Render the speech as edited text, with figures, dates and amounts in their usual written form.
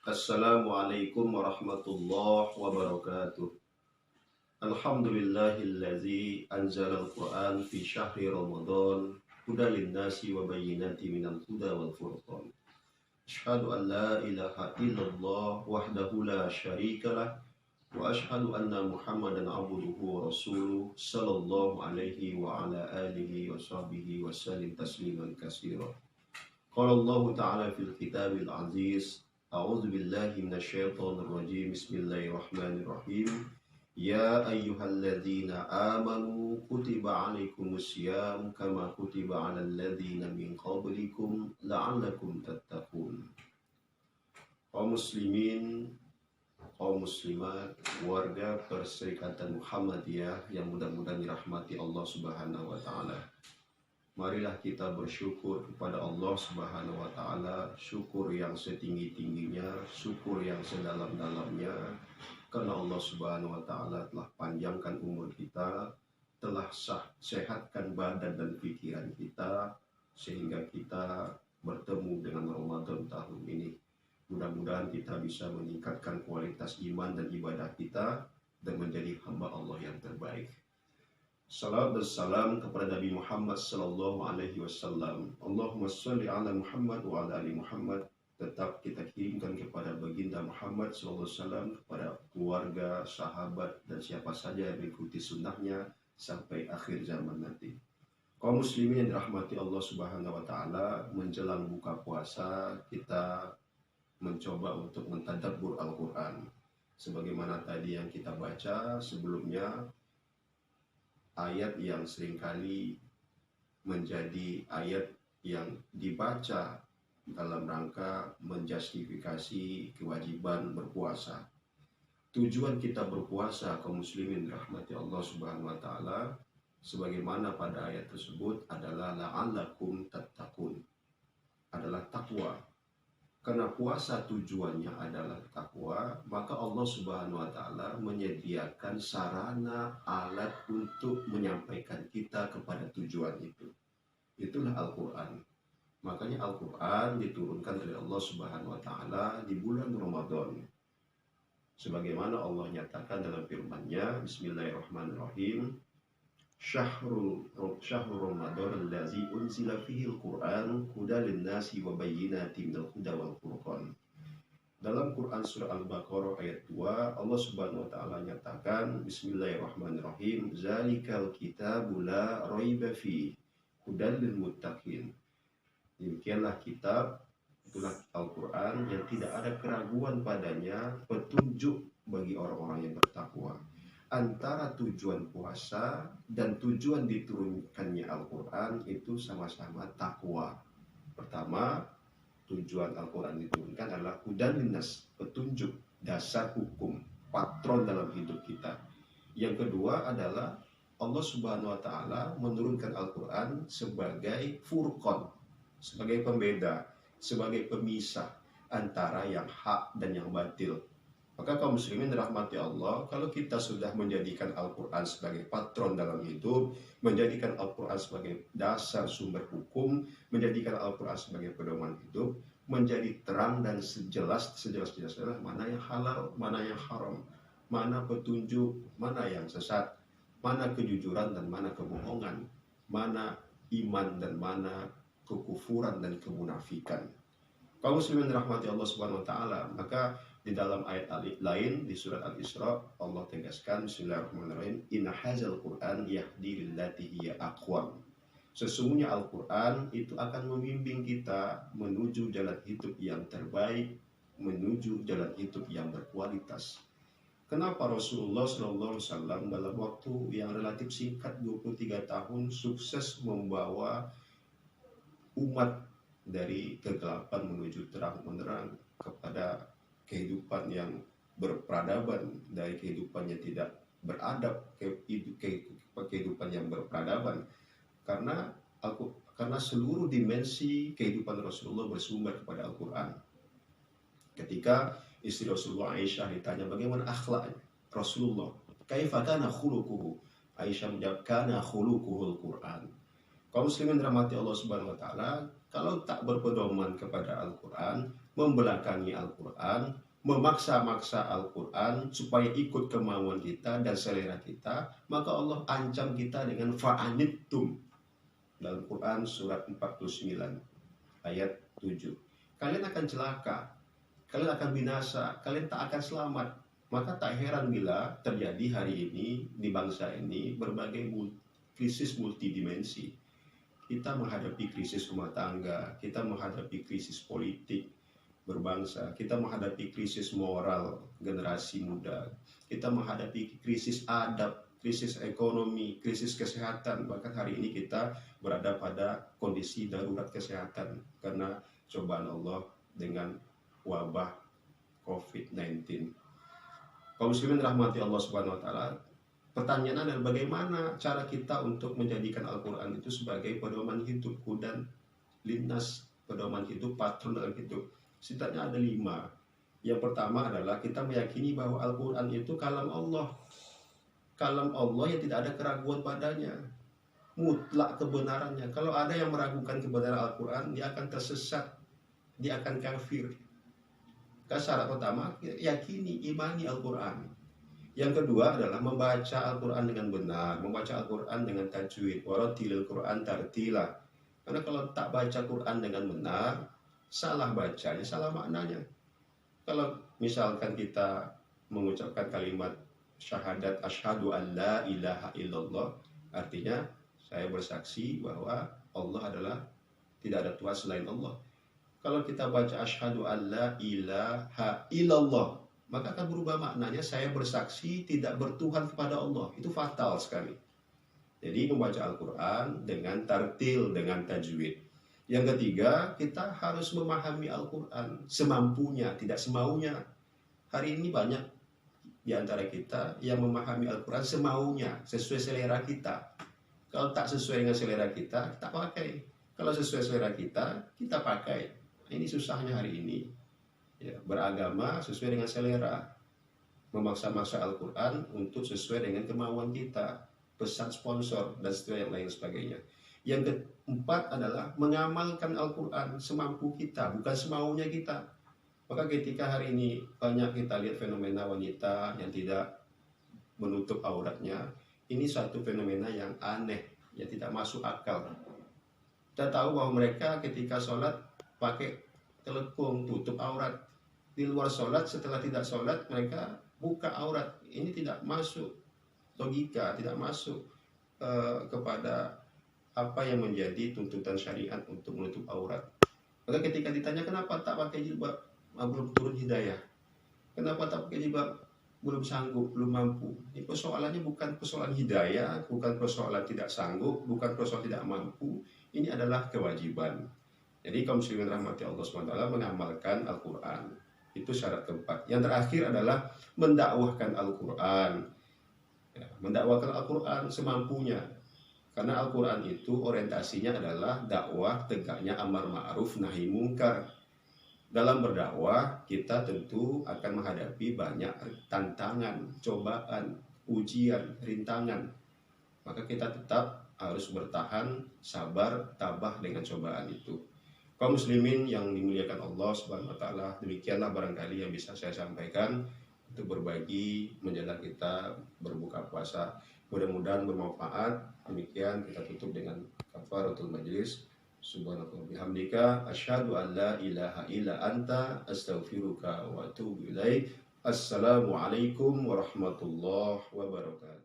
Assalamualaikum warahmatullahi wabarakatuh. Alhamdulillahillazi anzalal Qur'an fi syahri Ramadan hudan linnasi wa bayyinatin minal huda wal furqan. Asyhadu an la ilaha illallah wahdahu la syarikalah wa asyhadu anna Muhammadan abduhu wa rasuluh sallallahu alaihi wa ala alihi wa sahbihi wa sallim tasliman katsira. Qala Allah Ta'ala fil kitabil aziz. A'udzu billahi minasyaitonir rajim. Bismillahirrahmanirrahim. Ya ayyuhalladzina amanu kutiba 'alaikumusiyam kama kutiba 'alal ladzina min qablikum la'allakum tattaqun. Kaum muslimin, kaum muslimat, warga Perserikatan Muhammadiyah yang mudah-mudahan dirahmati Allah Subhanahu wa taala. Marilah kita bersyukur kepada Allah Subhanahu wa taala, syukur yang setinggi-tingginya, syukur yang sedalam-dalamnya, karena Allah Subhanahu wa taala telah panjangkan umur kita, telah sehatkan badan dan pikiran kita sehingga kita bertemu dengan Ramadan tahun ini. Mudah-mudahan kita bisa meningkatkan kualitas iman dan ibadah kita dan menjadi hamba Allah yang terbaik. Salam dan salam kepada Nabi Muhammad sallallahu alaihi wasallam. Allahumma shalli ala Muhammad wa ala ali Muhammad. Tetap kita kirimkan kepada baginda Muhammad sallallahu alaihi wasallam, kepada keluarga, sahabat dan siapa saja yang mengikuti sunnahnya sampai akhir zaman nanti. Kaum muslimin yang dirahmati Allah Subhanahu wa taala, menjelang buka puasa kita mencoba untuk mentadabbur Al-Qur'an. Sebagaimana tadi yang kita baca sebelumnya, ayat yang seringkali menjadi ayat yang dibaca dalam rangka menjustifikasi kewajiban berpuasa. Tujuan kita berpuasa kaum muslimin rahmati Allah Subhanahu wa taala, sebagaimana pada ayat tersebut, adalah la'allakum tattaqun, adalah takwa. Karena puasa tujuannya adalah takwa, maka Allah Subhanahu wa taala menyediakan sarana alat untuk menyampaikan kita kepada tujuan itu. Itulah Al-Qur'an. Makanya Al-Qur'an diturunkan oleh Allah Subhanahu wa taala di bulan Ramadan. Sebagaimana Allah nyatakan dalam firman-Nya, Bismillahirrahmanirrahim. Syahrul Ramadan allazi unzila fihil Qur'an hudan linnasi wa bayyinatin minal huda wal furqan. Dalam Quran surah Al-Baqarah ayat 2, Allah Subhanahu wa taala nyatakan, Bismillahirrahmanirrahim, zalikal kitabu la raiba fi hudan lil muttaqin. Demikianlah kitab, itulah Al-Qur'an yang tidak ada keraguan padanya, petunjuk bagi orang-orang yang bertakwa. Antara tujuan puasa dan tujuan diturunkannya Al-Quran itu sama-sama takwa. Pertama, tujuan Al-Quran diturunkan adalah hudan linnas, petunjuk, dasar hukum, patron dalam hidup kita. Yang kedua adalah Allah Subhanahu wa taala menurunkan Al-Quran sebagai furqan, sebagai pembeda, sebagai pemisah antara yang hak dan yang batil. Maka kaum muslimin dirahmati Allah, kalau kita sudah menjadikan Al-Quran sebagai patron dalam hidup, menjadikan Al-Quran sebagai dasar sumber hukum, menjadikan Al-Quran sebagai pedoman hidup, menjadi terang dan sejelas-jelasnya mana yang halal, mana yang haram, mana petunjuk, mana yang sesat, mana kejujuran dan mana kebohongan, mana iman dan mana kekufuran dan kemunafikan. Kaum muslimin dirahmati Allah Subhanahu wa taala, maka di dalam ayat lain di surat Al-Isra Allah tegaskan, Bismillahirrahmanirrahim, inna hadzal Qur'an yahdi lillati hiya aqwam. Sesungguhnya Al-Qur'an itu akan membimbing kita menuju jalan hidup yang terbaik, menuju jalan hidup yang berkualitas. Kenapa Rasulullah SAW dalam waktu yang relatif singkat 23 tahun sukses membawa umat dari kegelapan menuju terang menerang kepada kehidupan yang berperadaban, dari kehidupan yang tidak beradab ke kehidupan yang berperadaban, karena seluruh dimensi kehidupan Rasulullah bersumber kepada Al-Quran. Ketika istri Rasulullah Aisyah ditanya bagaimana akhlaknya Rasulullah, kaifa kana khuluquhu, Aisyah menjawab, kana khuluquhul Quran. Kaum muslimin rahmati Allah Subhanahu wa taala, kalau tak berpedoman kepada Al-Qur'an, membelakangi Al-Qur'an, memaksa-maksa Al-Quran supaya ikut kemauan kita dan selera kita, maka Allah ancam kita dengan fa'anittum dalam Quran surat 49 ayat 7. Kalian akan celaka, kalian akan binasa, kalian tak akan selamat. Maka tak heran bila terjadi hari ini di bangsa ini berbagai krisis multidimensi. Kita menghadapi krisis rumah tangga, kita menghadapi krisis politik berbangsa, kita menghadapi krisis moral generasi muda, kita menghadapi krisis adab, krisis ekonomi, krisis kesehatan. Bahkan hari ini kita berada pada kondisi darurat kesehatan karena cobaan Allah dengan wabah COVID-19. Kaum muslimin rahmati Allah Subhanahu wa taala, pertanyaan adalah bagaimana cara kita untuk menjadikan Al-Quran itu sebagai pedoman hidup, hudan linnas, pedoman hidup, patron dalam hidup. Setidaknya ada 5. Yang pertama adalah kita meyakini bahwa Al-Quran itu kalam Allah. Kalam Allah yang tidak ada keraguan padanya, mutlak kebenarannya. Kalau ada yang meragukan kebenaran Al-Quran, dia akan tersesat, dia akan kafir. Syarat pertama, yakini, imani Al-Quran. Yang kedua adalah membaca Al-Quran dengan benar, membaca Al-Quran dengan tajwid, warattilil Quran tartila. Karena kalau tak baca Quran dengan benar, salah bacanya, salah maknanya. Kalau misalkan kita mengucapkan kalimat syahadat asyhadu an la ilaha illallah, artinya saya bersaksi bahwa Allah adalah tidak ada Tuhan selain Allah. Kalau kita baca asyhadu an la ilaha illallah, maka akan berubah maknanya, saya bersaksi tidak bertuhan kepada Allah. Itu fatal sekali. Jadi membaca Al-Quran dengan tartil, dengan tajwid. Yang ketiga, kita harus memahami Al-Quran semampunya, tidak semaunya. Hari ini banyak di antara kita yang memahami Al-Quran semaunya, sesuai selera kita. Kalau tak sesuai dengan selera kita, kita pakai. Kalau sesuai selera kita, kita pakai. Ini susahnya hari ini. Ya, beragama sesuai dengan selera, memaksa-maksa Al-Quran untuk sesuai dengan kemauan kita, pesan sponsor, dan seterusnya yang lain sebagainya. Yang keempat adalah mengamalkan Al-Quran semampu kita, bukan semaunya kita. Maka ketika hari ini banyak kita lihat fenomena wanita yang tidak menutup auratnya, ini suatu fenomena yang aneh, yang tidak masuk akal. Kita tahu bahwa mereka ketika sholat pakai telekung, tutup aurat. Di luar sholat, setelah tidak sholat, mereka buka aurat. Ini tidak masuk logika, tidak masuk kepada apa yang menjadi tuntutan syariat untuk menutup aurat. Maka ketika ditanya kenapa tak pakai jilbab, belum turun hidayah. Kenapa tak pakai jilbab, belum sanggup, belum mampu. Ini persoalannya bukan persoalan hidayah, bukan persoalan tidak sanggup, bukan persoalan tidak mampu. Ini adalah kewajiban. Jadi kaum muslimin rahmati Allah SWT mengamalkan Al-Quran. Itu syarat keempat. Yang terakhir adalah mendakwahkan Al-Quran. Ya, mendakwahkan Al-Quran semampunya. Karena Al-Quran itu orientasinya adalah dakwah tegaknya amar ma'ruf nahi mungkar. Dalam berdakwah kita tentu akan menghadapi banyak tantangan, cobaan, ujian, rintangan. Maka kita tetap harus bertahan, sabar, tabah dengan cobaan itu. Kaum muslimin yang dimuliakan Allah Subhanahu wa taala, demikianlah barangkali yang bisa saya sampaikan untuk berbagi menjelang kita berbuka puasa. Mudah-mudahan bermanfaat. Demikian kita tutup dengan kafaratul majlis. Subhanallah bihamdika asyhadu an la ilaha illa anta astaghfiruka wa atubu ilaik. Assalamualaikum warahmatullahi wabarakatuh.